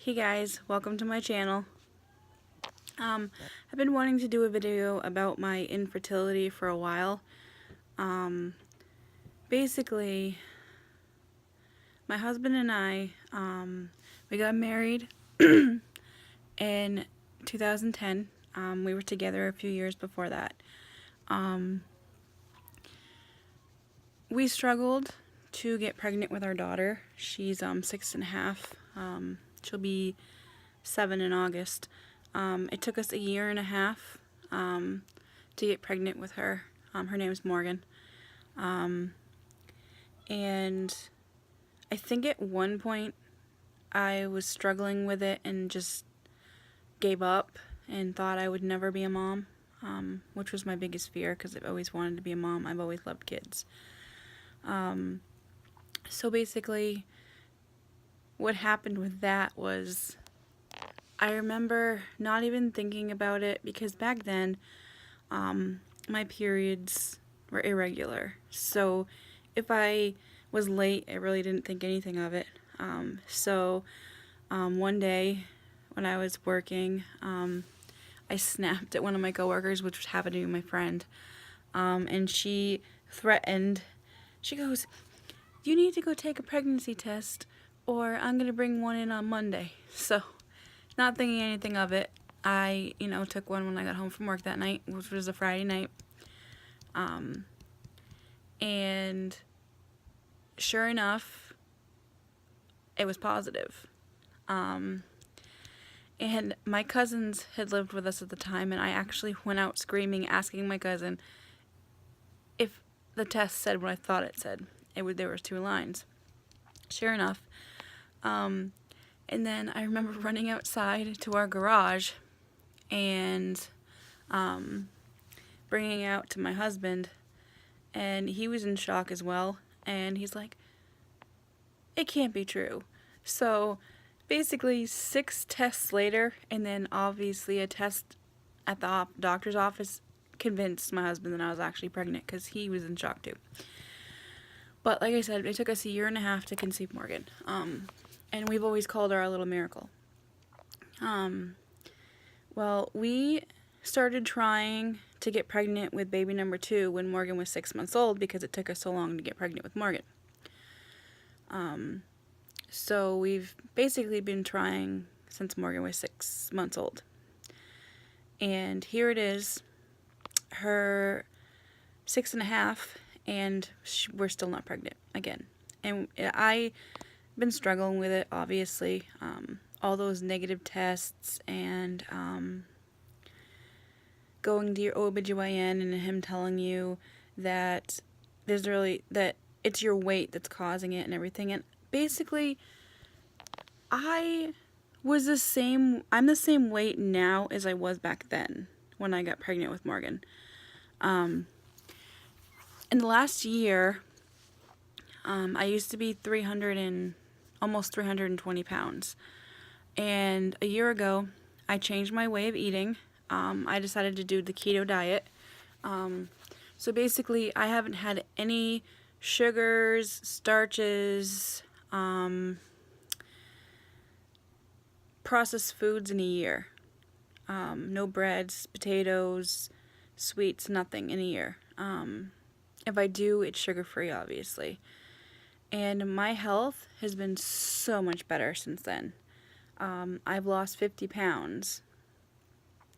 Hey guys, welcome to my channel. I've been wanting to do a video about my infertility for a while. Basically, my husband and I, we got married in 2010. We were together a few years before that. We struggled to get pregnant with our daughter. She's 6.5. She'll be 7 in August. It took us a year and a half to get pregnant with her. Her name's Morgan. And I think at one point I was struggling with it and just gave up and thought I would never be a mom, which was my biggest fear because I've always wanted to be a mom. I've always loved kids. So basically what happened with that was I remember not even thinking about it because back then my periods were irregular. So if I was late, I really didn't think anything of it. One day when I was working, I snapped at one of my coworkers, which happened to be my friend, and she threatened. She goes, "You need to go take a pregnancy test or I'm going to bring one in on Monday." So not thinking anything of it, I, took one when I got home from work that night, which was a Friday night. And sure enough, it was positive. And my cousins had lived with us at the time, and I actually went out screaming, asking my cousin if the test said what I thought it said. There was 2 lines. Sure enough. And then I remember running outside to our garage and bringing it out to my husband, and he was in shock as well, and he's like, "It can't be true." So basically 6 tests later, and then obviously a test at the doctor's office convinced my husband that I was actually pregnant because he was in shock too. But like I said, it took us a year and a half to conceive Morgan. And we've always called her our little miracle. Well, we started trying to get pregnant with baby number 2 when Morgan was 6 months old because it took us so long to get pregnant with Morgan. So we've basically been trying since Morgan was 6 months old. And here it is, her 6.5, and we're still not pregnant again. And I've been struggling with it, obviously. All those negative tests and going to your OBGYN and him telling you that that it's your weight that's causing it and everything. And basically, I'm the same weight now as I was back then when I got pregnant with Morgan. In the last year, I used to be almost 320 pounds. And a year ago, I changed my way of eating. I decided to do the keto diet. So basically, I haven't had any sugars, starches, processed foods in a year. No breads, potatoes, sweets, nothing in a year. If I do, it's sugar-free, obviously. And my health has been so much better since then. I've lost 50 pounds.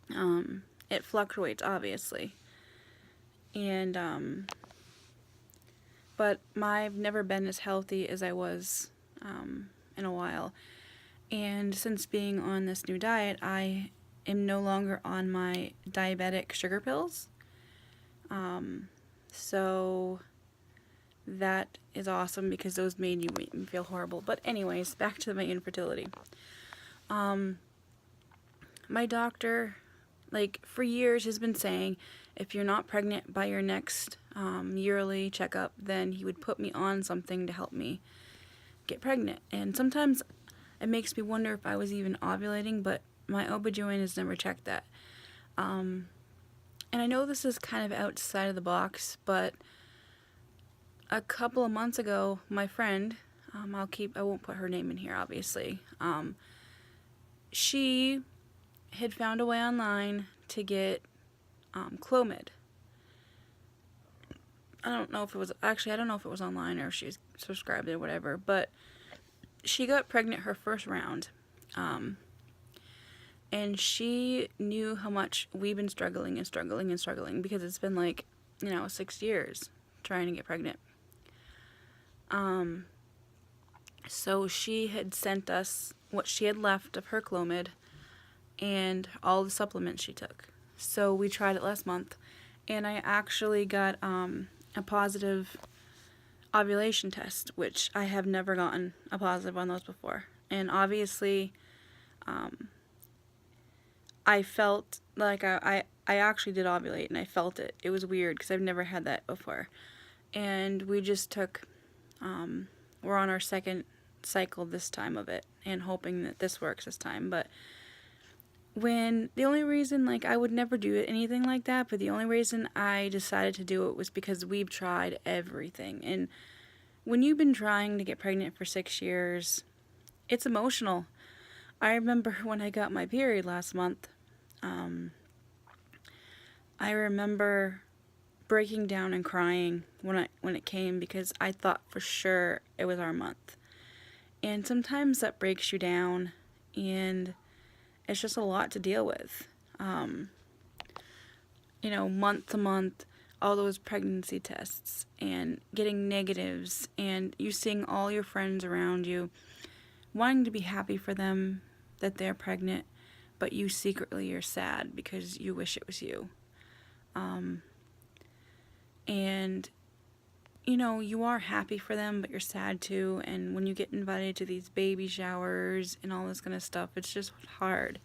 It fluctuates, obviously. And, but I've never been as healthy as I was, in a while. And since being on this new diet, I am no longer on my diabetic sugar pills. So that is awesome because those made me feel horrible. But anyways, back to my infertility. My doctor, for years, has been saying if you're not pregnant by your next yearly checkup, then he would put me on something to help me get pregnant. And sometimes it makes me wonder if I was even ovulating, but my OB/GYN has never checked that. And I know this is kind of outside of the box, but a couple of months ago, my friend, I won't put her name in here, obviously, she had found a way online to get Clomid. I don't know if it was online or if she was subscribed or whatever, but she got pregnant her first round. And she knew how much we've been struggling because it's been like, 6 years trying to get pregnant. So she had sent us what she had left of her Clomid and all the supplements she took. So we tried it last month, and I actually got a positive ovulation test, which I have never gotten a positive on those before. And obviously, I felt like I actually did ovulate, and I felt it. It was weird because I've never had that before. And we just took, we're on our second cycle this time of it, and hoping that this works this time. But the only reason, I would never do anything like that, but the only reason I decided to do it was because we've tried everything. And when you've been trying to get pregnant for 6 years, it's emotional. I remember when I got my period last month, I remember breaking down and crying when it came, because I thought for sure it was our month. And sometimes that breaks you down, and it's just a lot to deal with. Month to month, all those pregnancy tests and getting negatives, and you seeing all your friends around you wanting to be happy for them that they're pregnant, but you secretly are sad because you wish it was you. And you are happy for them, but you're sad too. And when you get invited to these baby showers and all this kind of stuff, it's just hard.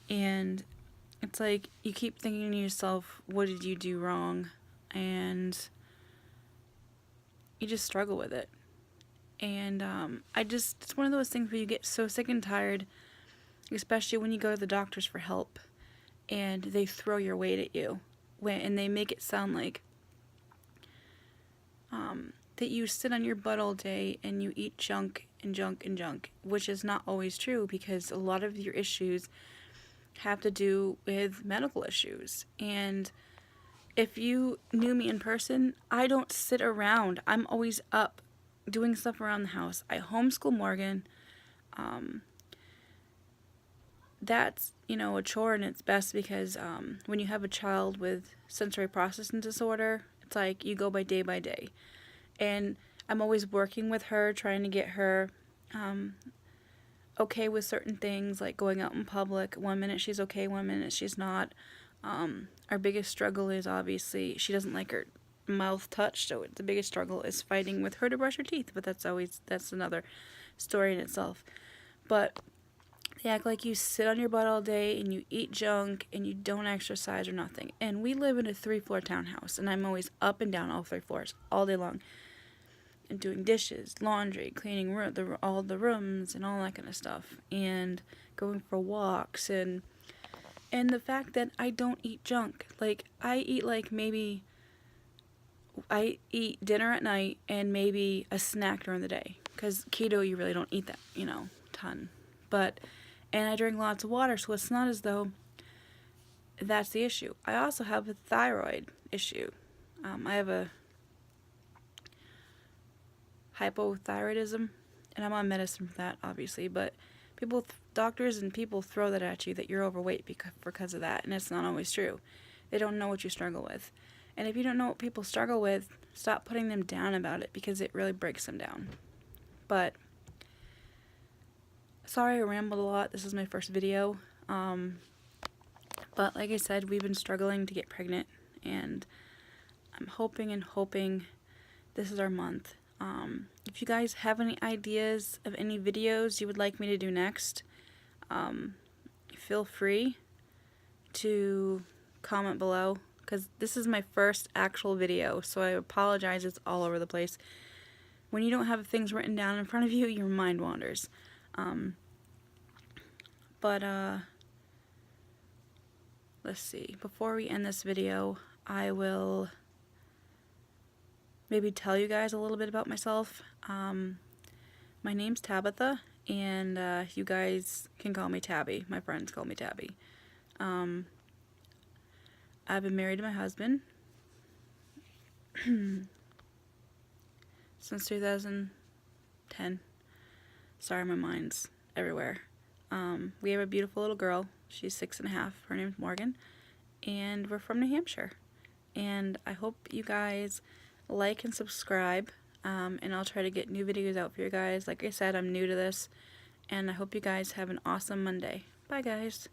And it's like you keep thinking to yourself, what did you do wrong? And you just struggle with it. And it's one of those things where you get so sick and tired, especially when you go to the doctors for help and they throw your weight at you, and they make it sound like that you sit on your butt all day and you eat junk and junk and junk, which is not always true, because a lot of your issues have to do with medical issues. And if you knew me in person, I don't sit around. I'm always up doing stuff around the house. I homeschool Morgan. That's, a chore, and it's best because when you have a child with sensory processing disorder, it's like you go by day. And I'm always working with her, trying to get her okay with certain things, like going out in public. 1 minute she's okay, 1 minute she's not. Our biggest struggle is, obviously, she doesn't like her mouth touched, so the biggest struggle is fighting with her to brush her teeth, but that's another story in itself. But they act like you sit on your butt all day and you eat junk and you don't exercise or nothing. And we live in a 3-floor townhouse, and I'm always up and down all 3 floors all day long, and doing dishes, laundry, cleaning all the rooms and all that kind of stuff, and going for walks, and the fact that I don't eat junk. I eat dinner at night and maybe a snack during the day, because keto, you really don't eat that, ton. And I drink lots of water, so it's not as though that's the issue. I also have a thyroid issue. I have a hypothyroidism, and I'm on medicine for that, obviously, but doctors and people throw that at you, that you're overweight because of that, and it's not always true. They don't know what you struggle with. And if you don't know what people struggle with, stop putting them down about it, because it really breaks them down. But sorry I rambled a lot. This is my first video. But like I said, we've been struggling to get pregnant, and I'm hoping this is our month. If you guys have any ideas of any videos you would like me to do next, feel free to comment below, because this is my first actual video, so I apologize, it's all over the place. When you don't have things written down in front of you, your mind wanders. Let's see, before we end this video, I will maybe tell you guys a little bit about myself. My name's Tabitha, and you guys can call me Tabby. My friends call me Tabby. I've been married to my husband since 2010. Sorry, my mind's everywhere. We have a beautiful little girl. She's 6.5. Her name's Morgan. And we're from New Hampshire. And I hope you guys like and subscribe. And I'll try to get new videos out for you guys. Like I said, I'm new to this. And I hope you guys have an awesome Monday. Bye, guys.